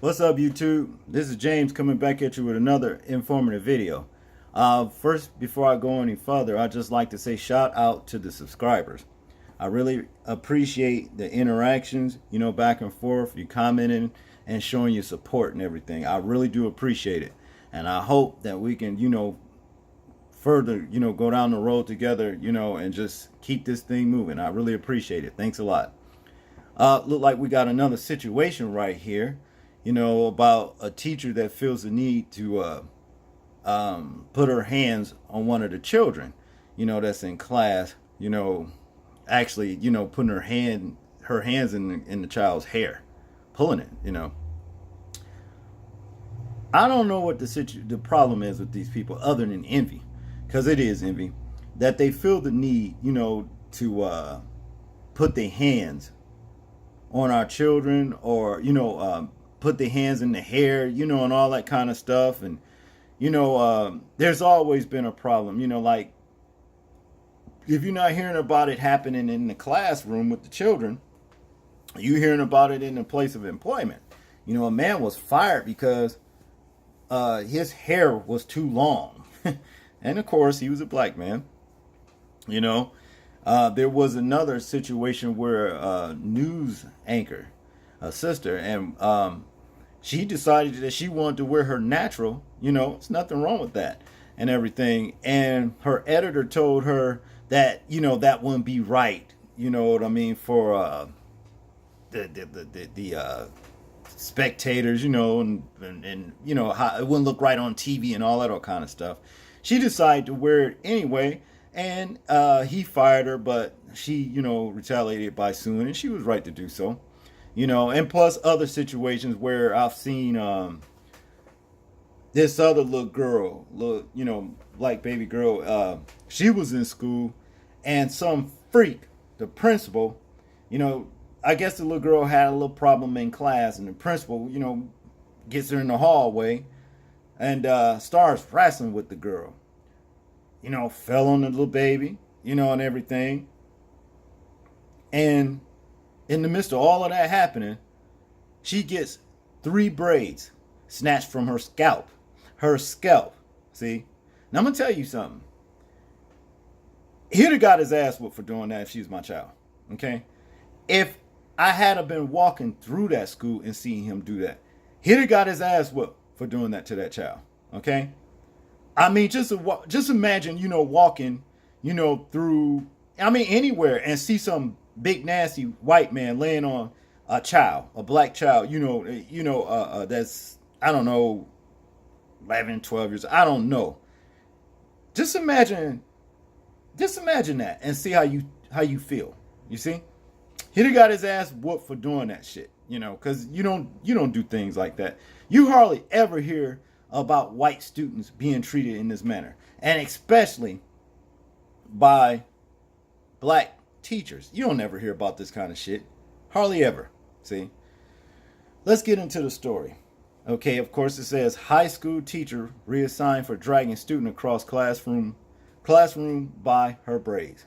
What's up, YouTube? This is James coming back at you with another informative video. First, before I go any further, I'd just like to say shout out to the subscribers. I really appreciate the interactions, back and forth, you commenting and showing your support and everything. I really do appreciate it. And I hope that we can, further, go down the road together, and just keep this thing moving. I really appreciate it. Thanks a lot. Look like we got another situation right here, about a teacher that feels the need to put her hands on one of the children, that's in class, actually, putting her hands in the child's hair, pulling it. I don't know what the problem is with these people other than envy, because it is envy, that they feel the need, to put their hands on our children, or put their hands in the hair, and all that kind of stuff. And there's always been a problem, like, if you're not hearing about it happening in the classroom with the children, you're hearing about it in the place of employment. A man was fired because his hair was too long. And of course, he was a black man. There was another situation where a news anchor, a sister, and she decided that she wanted to wear her natural. It's nothing wrong with that and everything. And her editor told her that that wouldn't be right. You know what I mean, for the spectators. And how it wouldn't look right on TV and all that kind of stuff. She decided to wear it anyway. And he fired her, but she, retaliated by suing, and she was right to do so. And plus other situations where I've seen this other little girl, black baby girl, she was in school, and some freak, the principal, I guess the little girl had a little problem in class, and the principal, gets her in the hallway and starts wrestling with the girl. Fell on the little baby, and everything. And in the midst of all of that happening, she gets 3 braids snatched from her scalp. Her scalp. See? Now I'm going to tell you something. He'd have got his ass whooped for doing that if she was my child. Okay? If I had been walking through that school and seeing him do that, he'd have got his ass whooped for doing that to that child. Okay? I mean, just imagine, walking, through, anywhere, and see some big nasty white man laying on a child, a black child, that's, I don't know, 11, 12 years, I don't know. Just imagine that and see how you feel. You see, he'd have got his ass whooped for doing that shit, because you don't do things like that. You hardly ever hear about white students being treated in this manner, and especially by black teachers. You don't ever hear about this kind of shit, hardly ever. See, let's get into the story. Okay, of course, it says high school teacher reassigned for dragging student across classroom by her braids.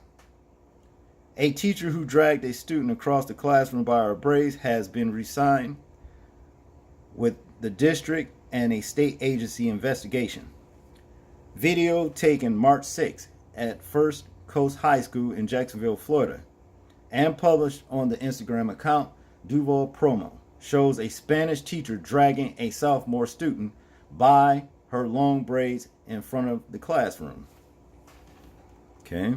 A teacher who dragged a student across the classroom by her braids has been reassigned with the district and a state agency investigation. Video taken March 6th at First Coast High School in Jacksonville, Florida, and published on the Instagram account Duval Promo, shows a Spanish teacher dragging a sophomore student by her long braids in front of the classroom. Okay.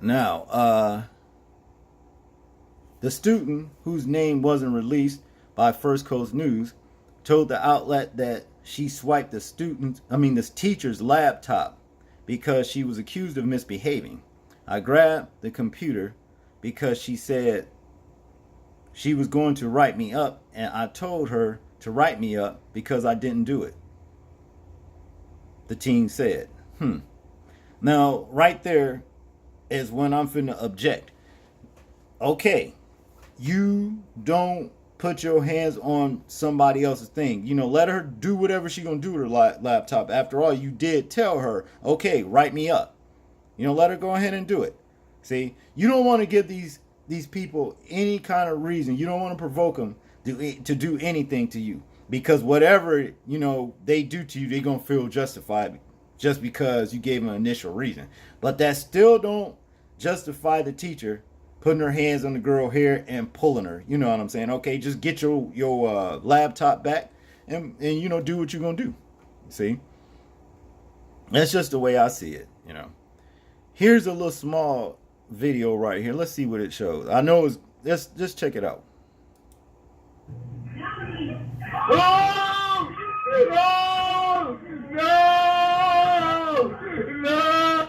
Now, the student, whose name wasn't released by First Coast News, told the outlet that she swiped this teacher's laptop because she was accused of misbehaving. I grabbed the computer because she said she was going to write me up, and I told her to write me up because I didn't do it, the teen said. Now, right there is when I'm finna object. Okay, you don't put your hands on somebody else's thing. Let her do whatever she's gonna do with her laptop. After all, you did tell her, okay, write me up. Let her go ahead and do it. See, you don't want to give these people any kind of reason. You don't want to provoke them to do anything to you, because whatever they do to you, they're gonna feel justified just because you gave them an initial reason. But that still don't justify the teacher putting her hands on the girl hair and pulling her. You know what I'm saying? Okay, just get your laptop back and do what you're gonna do. See, that's just the way I see it. Here's a little small video right here. Let's see what it shows. I know it's just check it out. No! No! No! No!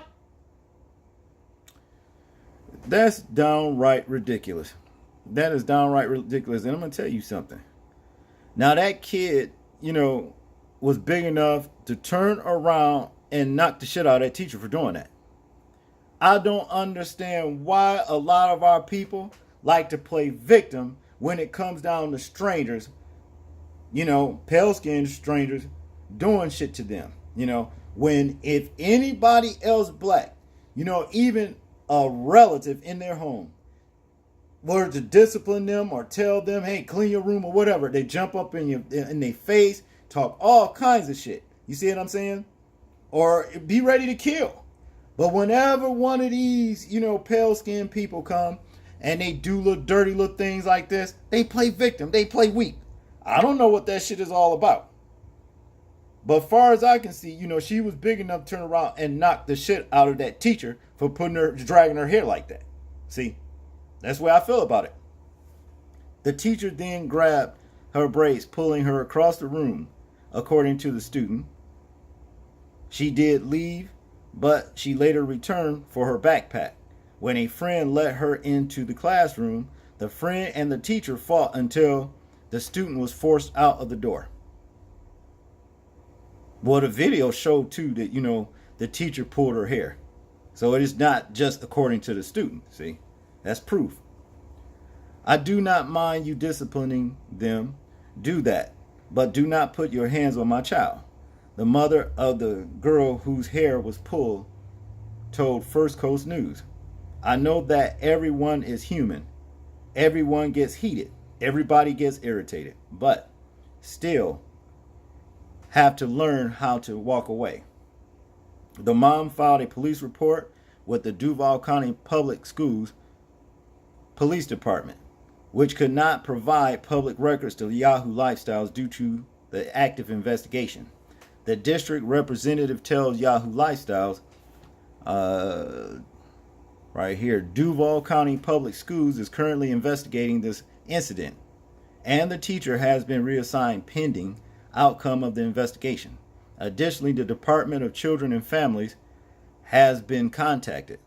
That's downright ridiculous. That is downright ridiculous. And I'm going to tell you something. Now, that kid, was big enough to turn around and knock the shit out of that teacher for doing that. I don't understand why a lot of our people like to play victim when it comes down to strangers, pale-skinned strangers doing shit to them. When if anybody else black, even a relative in their home were to discipline them or tell them, hey, clean your room or whatever, they jump up in their face, talk all kinds of shit. You see what I'm saying? Or be ready to kill. But whenever one of these, pale-skinned people come and they do little dirty little things like this, they play victim. They play weak. I don't know what that shit is all about. But far as I can see, she was big enough to turn around and knock the shit out of that teacher for dragging her hair like that. See, that's the way I feel about it. The teacher then grabbed her braids, pulling her across the room, according to the student. She did leave, but she later returned for her backpack. When a friend let her into the classroom, the friend and the teacher fought until the student was forced out of the door. Well, the video showed too that, the teacher pulled her hair. So it is not just according to the student. See, that's proof. I do not mind you disciplining them. Do that. But do not put your hands on my child. The mother of the girl whose hair was pulled told First Coast News. I know that everyone is human. Everyone gets heated. Everybody gets irritated. But still have to learn how to walk away. The mom filed a police report with the Duval County Public Schools Police Department, which could not provide public records to Yahoo Lifestyles due to the active investigation. The district representative tells Yahoo Lifestyles, right here, Duval County Public Schools is currently investigating this incident, and the teacher has been reassigned pending outcome of the investigation. Additionally, the Department of Children and Families has been contacted.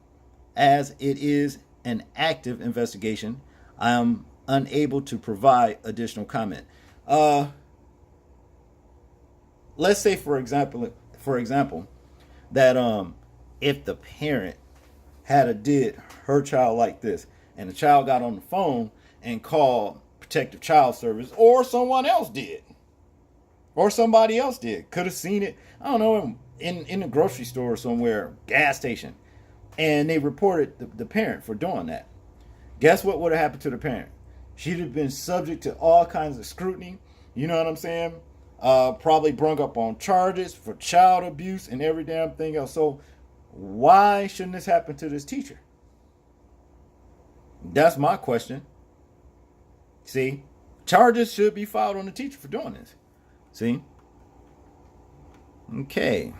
As it is an active investigation, I am unable to provide additional comment. Let's say, for example, that if the parent had did her child like this, and the child got on the phone and called Protective Child Service, or someone else did, or somebody else did, could have seen it, I don't know, in a grocery store or somewhere, gas station, and they reported the parent for doing that. Guess what would have happened to the parent? She'd have been subject to all kinds of scrutiny. You know what I'm saying? Probably brung up on charges for child abuse and every damn thing else. So why shouldn't this happen to this teacher? That's my question. See, charges should be filed on the teacher for doing this. See? Okay.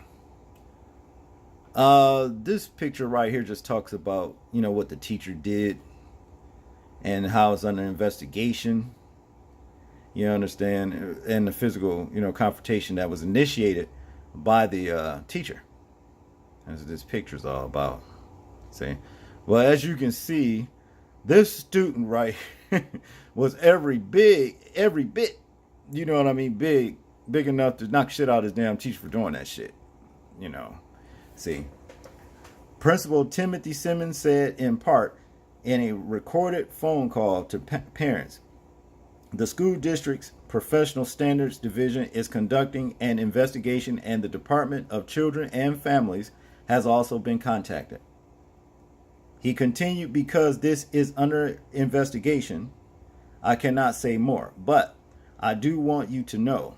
This picture right here just talks about, what the teacher did and how it's under investigation. You understand? And the physical, confrontation that was initiated by the teacher. That's what this picture's all about. See? Well, as you can see, this student right was every bit, you know what I mean, big enough to knock shit out of his damn teacher for doing that shit. See. Principal Timothy Simmons said in part in a recorded phone call to parents, the school district's Professional Standards Division is conducting an investigation and the Department of Children and Families has also been contacted. He continued, because this is under investigation, I cannot say more, but I do want you to know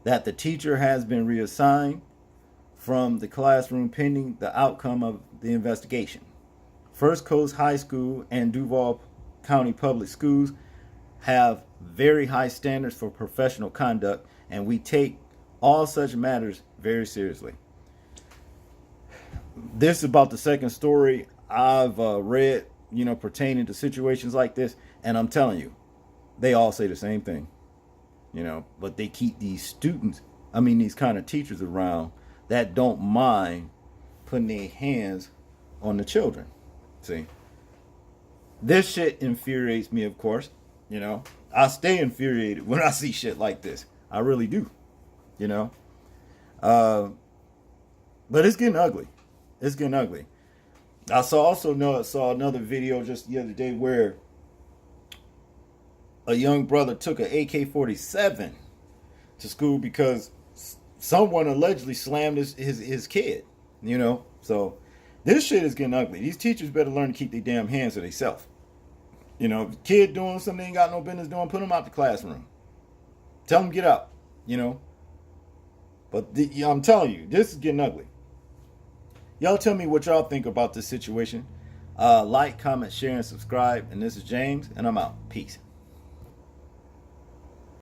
that the teacher has been reassigned from the classroom pending the outcome of the investigation. First Coast High School and Duval County Public Schools have very high standards for professional conduct, and we take all such matters very seriously. This is about the second story I've read, pertaining to situations like this, and I'm telling you, they all say the same thing, but they keep these these kind of teachers around that don't mind putting their hands on the children. See, this shit infuriates me, of course. I stay infuriated when I see shit like this. I really do, but it's getting ugly. It's getting ugly. I saw another video just the other day where a young brother took an AK-47 to school because someone allegedly slammed his kid. So this shit is getting ugly. These teachers better learn to keep their damn hands to themselves. Kid doing something they ain't got no business doing, put them out the classroom. Tell them get out. But I'm telling you, this is getting ugly. Y'all tell me what y'all think about this situation. Like, comment, share, and subscribe. And this is James, and I'm out. Peace.